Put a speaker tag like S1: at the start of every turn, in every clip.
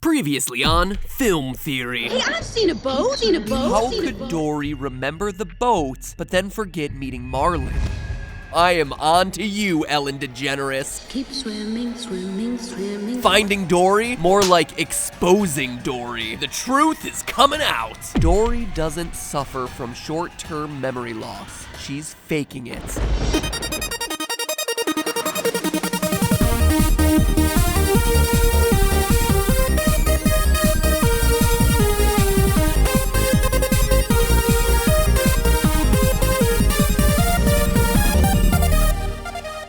S1: Previously on Film Theory.
S2: Hey, I've seen a boat.
S1: How could Dory remember the boat, but then forget meeting Marlin? I am on to you, Ellen DeGeneres.
S2: Keep swimming, swimming, swimming.
S1: Finding Dory? More like exposing Dory. The truth is coming out. Dory doesn't suffer from short-term memory loss. She's faking it.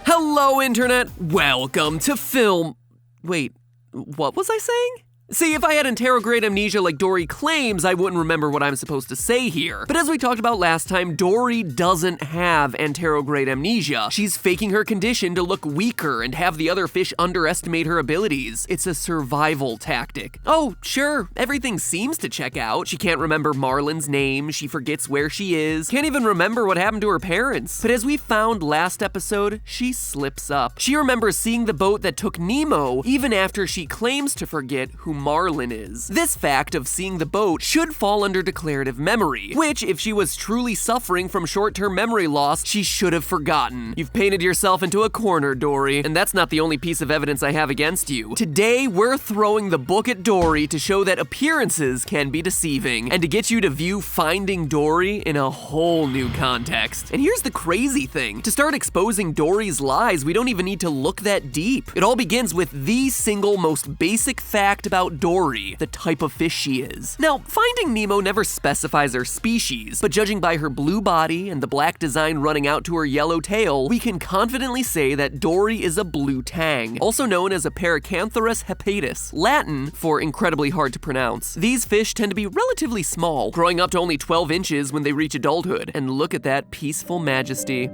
S1: Hello, Internet. Welcome to Film... Wait, what was I saying? See, if I had anterograde amnesia like Dory claims, I wouldn't remember what I'm supposed to say here. But as we talked about last time, Dory doesn't have anterograde amnesia. She's faking her condition to look weaker and have the other fish underestimate her abilities. It's a survival tactic. Oh, sure, everything seems to check out. She can't remember Marlin's name, she forgets where she is, can't even remember what happened to her parents. But as we found last episode, she slips up. She remembers seeing the boat that took Nemo, even after she claims to forget who Marlin is. This fact of seeing the boat should fall under declarative memory, which, if she was truly suffering from short-term memory loss, she should have forgotten. You've painted yourself into a corner, Dory, and that's not the only piece of evidence I have against you. Today, we're throwing the book at Dory to show that appearances can be deceiving, and to get you to view Finding Dory in a whole new context. And here's the crazy thing. To start exposing Dory's lies, we don't even need to look that deep. It all begins with the single most basic fact about Dory, the type of fish she is. Now, Finding Nemo never specifies her species, but judging by her blue body and the black design running out to her yellow tail, we can confidently say that Dory is a blue tang, also known as a Paracantharus hepatus, Latin for incredibly hard to pronounce. These fish tend to be relatively small, growing up to only 12 inches when they reach adulthood, and look at that peaceful majesty.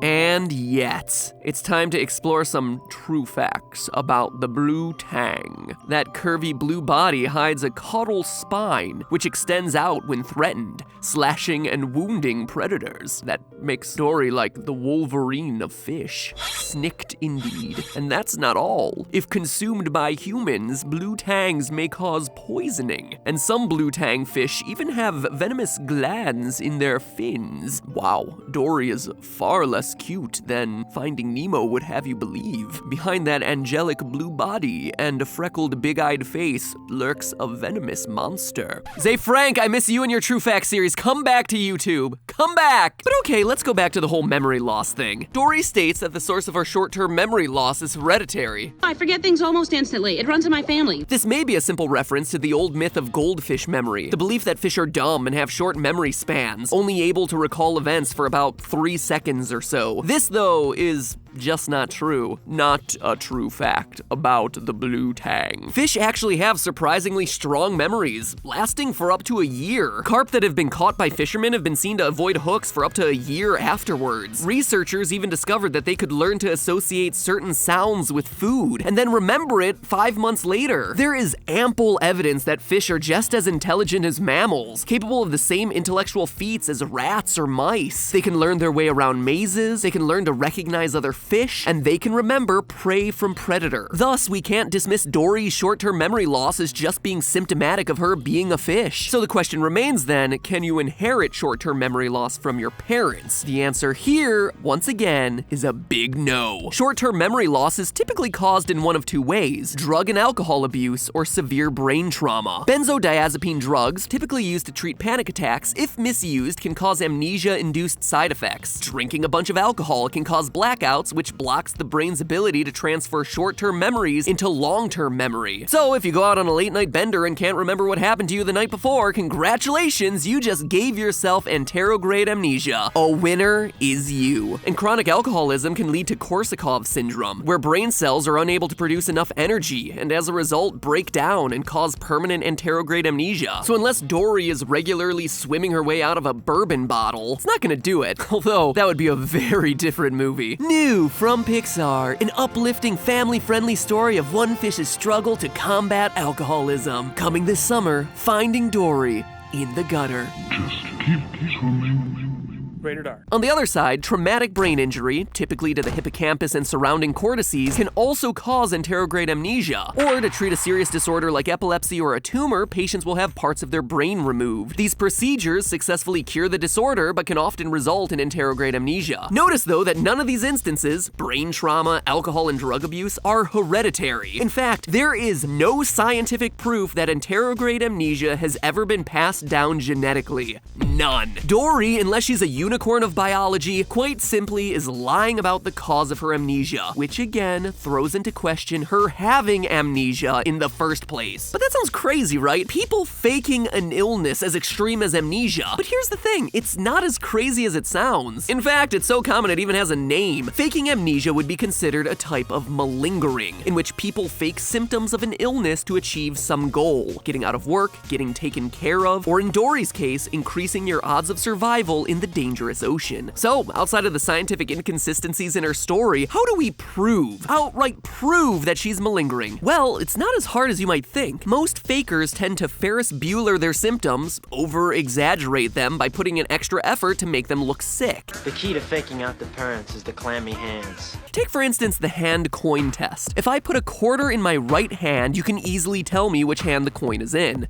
S1: And yet, it's time to explore some true facts about the blue tang. That curvy blue body hides a caudal spine, which extends out when threatened, slashing and wounding predators. That makes Dory like the Wolverine of fish. Snicked indeed. And that's not all. If consumed by humans, blue tangs may cause poisoning. And some blue tang fish even have venomous glands in their fins. Wow, Dory is far less cute than Finding Nemo would have you believe. Behind that angelic blue body and a freckled big-eyed face lurks a venomous monster. Zay Frank, I miss you and your True Facts series. Come back to YouTube. Come back! But okay, let's go back to the whole memory loss thing. Dory states that the source of her short-term memory loss is hereditary.
S2: I forget things almost instantly. It runs in my family.
S1: This may be a simple reference to the old myth of goldfish memory, the belief that fish are dumb and have short memory spans, only able to recall events for about 3 seconds or so. This, though, is just not true. Not a true fact about the blue tang. Fish actually have surprisingly strong memories, lasting for up to a year. Carp that have been caught by fishermen have been seen to avoid hooks for up to a year afterwards. Researchers even discovered that they could learn to associate certain sounds with food, and then remember it 5 months later. There is ample evidence that fish are just as intelligent as mammals, capable of the same intellectual feats as rats or mice. They can learn their way around mazes, they can learn to recognize other fish, and they can remember prey from predator. Thus, we can't dismiss Dory's short-term memory loss as just being symptomatic of her being a fish. So the question remains then, can you inherit short-term memory loss from your parents? The answer here, once again, is a big no. Short-term memory loss is typically caused in one of two ways: drug and alcohol abuse or severe brain trauma. Benzodiazepine drugs, typically used to treat panic attacks, if misused, can cause amnesia-induced side effects. Drinking a bunch of alcohol can cause blackouts, which blocks the brain's ability to transfer short-term memories into long-term memory. So if you go out on a late-night bender and can't remember what happened to you the night before, congratulations, you just gave yourself anterograde amnesia. A winner is you. And chronic alcoholism can lead to Korsakoff syndrome, where brain cells are unable to produce enough energy, and as a result, break down and cause permanent anterograde amnesia. So unless Dory is regularly swimming her way out of a bourbon bottle, it's not gonna do it. Although, that would be a very different movie. New from Pixar, an uplifting family-friendly story of one fish's struggle to combat alcoholism. Coming this summer, Finding Dory in the Gutter.
S3: Just keep swimming. Rated R.
S1: On the other side, traumatic brain injury, typically to the hippocampus and surrounding cortices, can also cause anterograde amnesia. Or to treat a serious disorder like epilepsy or a tumor, patients will have parts of their brain removed. These procedures successfully cure the disorder, but can often result in anterograde amnesia. Notice though that none of these instances, brain trauma, alcohol, and drug abuse, are hereditary. In fact, there is no scientific proof that anterograde amnesia has ever been passed down genetically. None. Dory, unless she's a unicorn of biology, quite simply is lying about the cause of her amnesia, which again throws into question her having amnesia in the first place. But that sounds crazy, right? People faking an illness as extreme as amnesia. But here's the thing, it's not as crazy as it sounds. In fact, it's so common it even has a name. Faking amnesia would be considered a type of malingering, in which people fake symptoms of an illness to achieve some goal, getting out of work, getting taken care of, or in Dory's case, increasing your odds of survival in the dangerous ocean. So, outside of the scientific inconsistencies in her story, how do we outright prove that she's malingering? Well, it's not as hard as you might think. Most fakers tend to Ferris Bueller their symptoms, over-exaggerate them by putting in extra effort to make them look sick.
S4: The key to faking out the parents is the clammy hands.
S1: Take for instance the hand coin test. If I put a quarter in my right hand, you can easily tell me which hand the coin is in.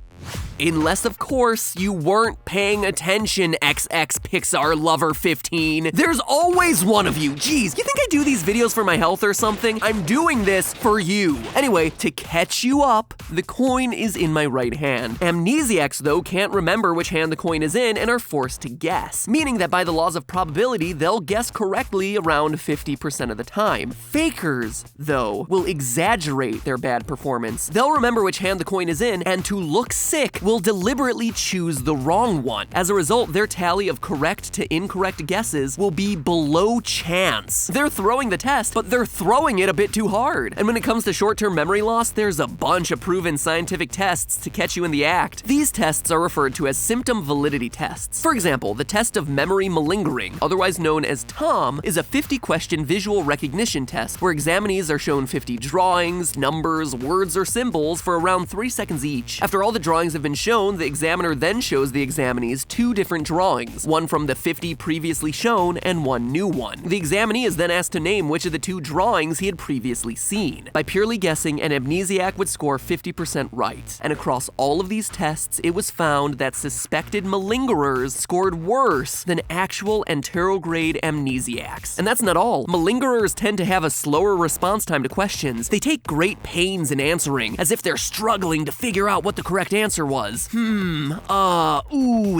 S1: Unless, of course, you weren't paying attention, XX Pixar Lover 15. There's always one of you. Jeez, you think I do these videos for my health or something? I'm doing this for you. Anyway, to catch you up, the coin is in my right hand. Amnesiacs, though, can't remember which hand the coin is in and are forced to guess, meaning that by the laws of probability, they'll guess correctly around 50% of the time. Fakers, though, will exaggerate their bad performance. They'll remember which hand the coin is in, and to look sick, will deliberately choose the wrong one. As a result, their tally of correct to incorrect guesses will be below chance. They're throwing the test, but they're throwing it a bit too hard. And when it comes to short-term memory loss, there's a bunch of proven scientific tests to catch you in the act. These tests are referred to as symptom validity tests. For example, the test of memory malingering, otherwise known as TOM, is a 50-question visual recognition test where examinees are shown 50 drawings, numbers, words, or symbols for around 3 seconds each. After all the drawings have been shown, the examiner then shows the examinees 2 different drawings, one from the 50 previously shown and one new one. The examinee is then asked to name which of the 2 drawings he had previously seen. By purely guessing, an amnesiac would score 50% right. And across all of these tests, it was found that suspected malingerers scored worse than actual anterograde amnesiacs. And that's not all. Malingerers tend to have a slower response time to questions. They take great pains in answering, as if they're struggling to figure out what the correct answer was.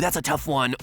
S1: That's a tough one.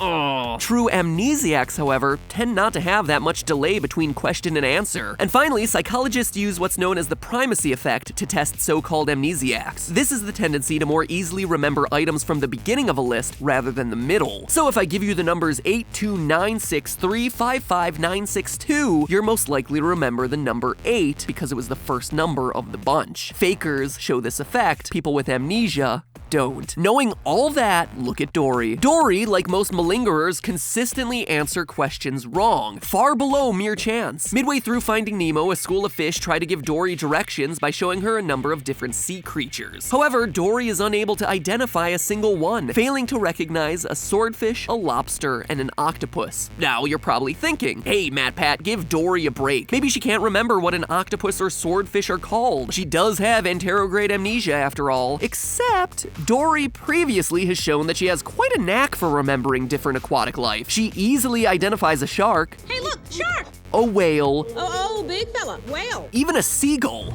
S1: True amnesiacs, however, tend not to have that much delay between question and answer. And finally, psychologists use what's known as the primacy effect to test so-called amnesiacs. This is the tendency to more easily remember items from the beginning of a list rather than the middle. So if I give you the numbers 82963555962, you're most likely to remember the number 8 because it was the first number of the bunch. Fakers show this effect, people with amnesia don't. Knowing all that, look at Dory. Dory, like most malingerers, consistently answer questions wrong, far below mere chance. Midway through Finding Nemo, a school of fish try to give Dory directions by showing her a number of different sea creatures. However, Dory is unable to identify a single one, failing to recognize a swordfish, a lobster, and an octopus. Now, you're probably thinking, hey, MatPat, give Dory a break. Maybe she can't remember what an octopus or swordfish are called. She does have anterograde amnesia after all, except Dory previously has shown that she has quite a knack for remembering different aquatic life. She easily identifies a shark.
S2: Hey, look, shark!
S1: A whale.
S2: Oh, big fella, whale.
S1: Even a seagull.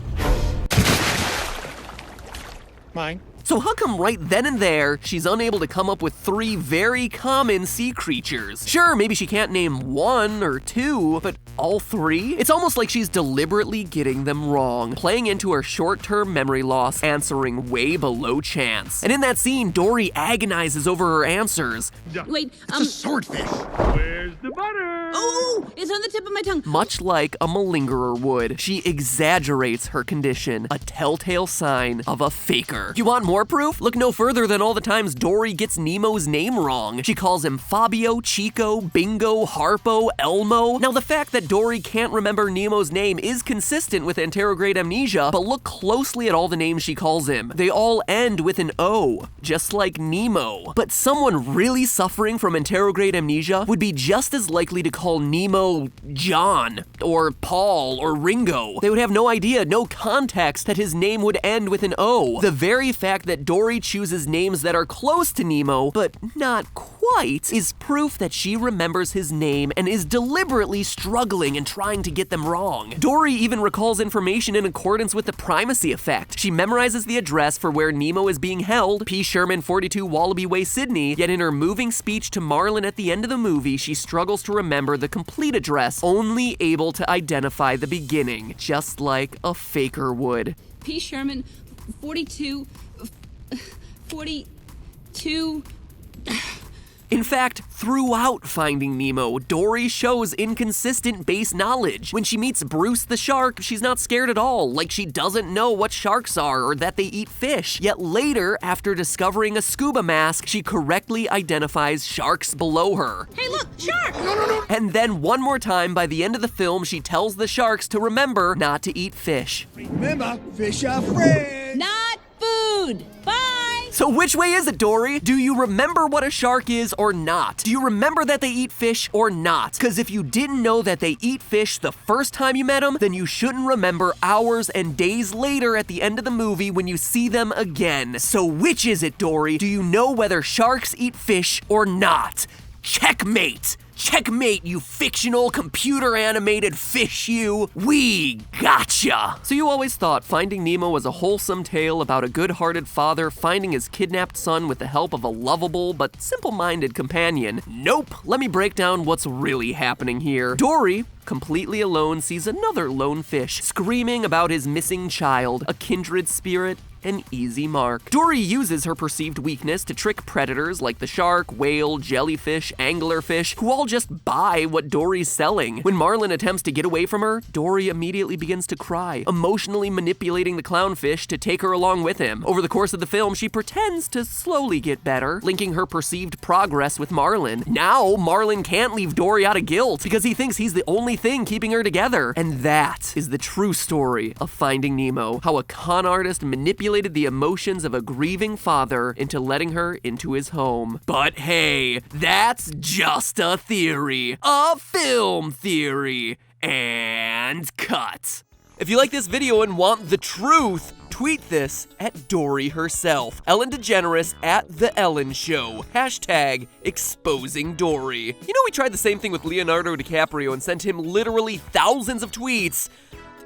S3: Mine.
S1: So how come right then and there, she's unable to come up with 3 very common sea creatures? Sure, maybe she can't name 1 or 2, but all 3? It's almost like she's deliberately getting them wrong, playing into her short-term memory loss, answering way below chance. And in that scene, Dory agonizes over her answers.
S2: Wait,
S3: It's a swordfish. Where's the butter?
S2: Oh, it's on the tip of my tongue.
S1: Much like a malingerer would, she exaggerates her condition, a telltale sign of a faker. You want more proof? Look no further than all the times Dory gets Nemo's name wrong. She calls him Fabio, Chico, Bingo, Harpo, Elmo. Now the fact that Dory can't remember Nemo's name is consistent with anterograde amnesia, but look closely at all the names she calls him. They all end with an O, just like Nemo. But someone really suffering from anterograde amnesia would be just as is likely to call Nemo John, or Paul, or Ringo. They would have no idea, no context that his name would end with an O. The very fact that Dory chooses names that are close to Nemo, but not quite, is proof that she remembers his name and is deliberately struggling and trying to get them wrong. Dory even recalls information in accordance with the primacy effect. She memorizes the address for where Nemo is being held, P. Sherman 42 Wallaby Way, Sydney, yet in her moving speech to Marlin at the end of the movie, she struggles to remember the complete address, only able to identify the beginning, just like a faker would.
S2: P. Sherman, 42...
S1: In fact, throughout Finding Nemo, Dory shows inconsistent base knowledge. When she meets Bruce the shark, she's not scared at all, like she doesn't know what sharks are or that they eat fish. Yet later, after discovering a scuba mask, she correctly identifies sharks below her.
S2: Hey, look, shark!
S1: And then one more time, by the end of the film, she tells the sharks to remember not to eat fish.
S3: Remember, fish are friends.
S2: Not food. Bye!
S1: So which way is it, Dory? Do you remember what a shark is or not? Do you remember that they eat fish or not? Because if you didn't know that they eat fish the first time you met them, then you shouldn't remember hours and days later at the end of the movie when you see them again. So which is it, Dory? Do you know whether sharks eat fish or not? Checkmate! Checkmate, you fictional, computer-animated fish, you! We gotcha! So you always thought Finding Nemo was a wholesome tale about a good-hearted father finding his kidnapped son with the help of a lovable but simple-minded companion. Nope! Let me break down what's really happening here. Dory, completely alone, sees another lone fish screaming about his missing child, a kindred spirit, an easy mark. Dory uses her perceived weakness to trick predators like the shark, whale, jellyfish, anglerfish, who all just buy what Dory's selling. When Marlin attempts to get away from her, Dory immediately begins to cry, emotionally manipulating the clownfish to take her along with him. Over the course of the film, she pretends to slowly get better, linking her perceived progress with Marlin. Now, Marlin can't leave Dory out of guilt because he thinks he's the only thing keeping her together. And that is the true story of Finding Nemo, how a con artist manipulated the emotions of a grieving father into letting her into his home. But hey, that's just a theory. A film theory. And cut. If you like this video and want the truth, tweet this at Dory herself. Ellen DeGeneres at The Ellen Show. Hashtag exposing Dory. You know, we tried the same thing with Leonardo DiCaprio and sent him literally thousands of tweets,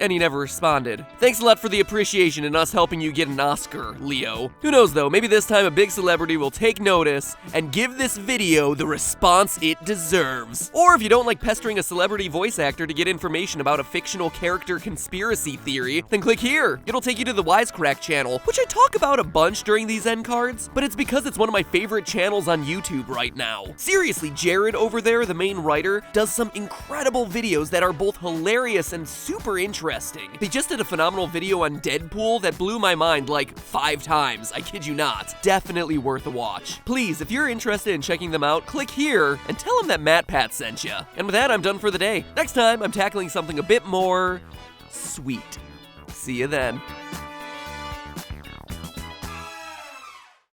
S1: and he never responded. Thanks a lot for the appreciation and us helping you get an Oscar, Leo. Who knows though, maybe this time a big celebrity will take notice and give this video the response it deserves. Or if you don't like pestering a celebrity voice actor to get information about a fictional character conspiracy theory, then click here. It'll take you to the Wisecrack channel, which I talk about a bunch during these end cards, but it's because it's one of my favorite channels on YouTube right now. Seriously, Jared over there, the main writer, does some incredible videos that are both hilarious and super interesting. They just did a phenomenal video on Deadpool that blew my mind like 5 times, I kid you not. Definitely worth a watch. Please, if you're interested in checking them out, click here and tell them that MatPat sent ya. And with that, I'm done for the day. Next time, I'm tackling something a bit more sweet. See you then.